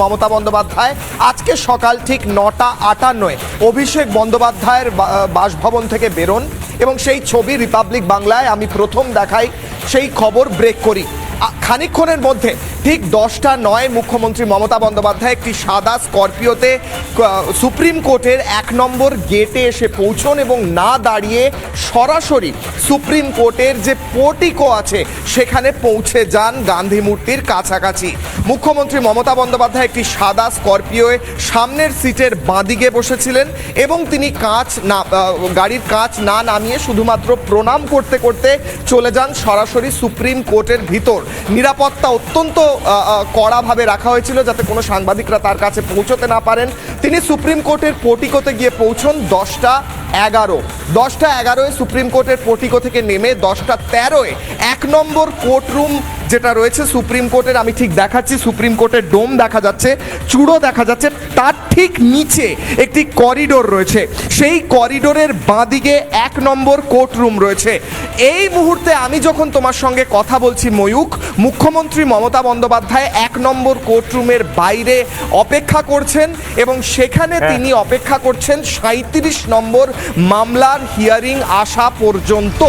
মমতা বন্দ্যোপাধ্যায় আজকে সকাল ঠিক 9:58 অভিষেক বন্দ্যোপাধ্যায়ের বাসভবন থেকে বেরোন এবং সেই ছবি রিপাবলিক বাংলায় আমি প্রথম দেখাই, সেই খবর ব্রেক করি। খানিকক্ষণের মধ্যে ঠিক 10:09 মুখ্যমন্ত্রী মমতা বন্দ্যোপাধ্যায় একটি সাদা স্করপিওতে সুপ্রিম কোর্টের 1 নম্বর গেটে এসে পৌঁছন এবং না দাঁড়িয়ে সরাসরি সুপ্রিম কোর্টের যে পোর্টিকো আছে সেখানে পৌঁছে যান গান্ধী মূর্তির কাছাকাছি। মুখ্যমন্ত্রী মমতা বন্দ্যোপাধ্যায় একটি সাদা স্করপিওয়ে সামনের সিটের বাঁদিকে বসেছিলেন এবং তিনি গাড়ির কাঁচ না নামিয়ে শুধুমাত্র প্রণাম করতে করতে চলে যান সরাসরি সুপ্রিম কোর্টের ভিতর। নিরাপত্তা অত্যন্ত কড়াভাবে রাখা হয়েছিল যাতে কোনো সাংবাদিকরা তার কাছে পৌঁছতে না পারেন। তিনি সুপ্রিম কোর্টের পোর্টিকোতে গিয়ে পৌঁছন 10:11 সুপ্রিম কোর্টের পোর্টিকো থেকে নেমে 10:13 1 নম্বর কোর্টরুম যেটা রয়েছে সুপ্রিম কোর্টের, আমি ঠিক দেখাচ্ছি, সুপ্রিম কোর্টের ডোম দেখা যাচ্ছে, চূড়ো দেখা যাচ্ছে, তার ঠিক নিচে একটি করিডোর রয়েছে। সেই করিডোরের বাঁদিকে 1 নম্বর কোর্টরুম রয়েছে। এই মুহূর্তে আমি যখন তোমার সঙ্গে কথা বলছি ময়ূখ, মুখ্যমন্ত্রী মমতা বন্দ্যোপাধ্যায় 1 নম্বর কোর্টরুমের বাইরে অপেক্ষা করছেন এবং সেখানে তিনি অপেক্ষা করছেন 37 নম্বর মামলার হিয়ারিং আসা পর্যন্ত।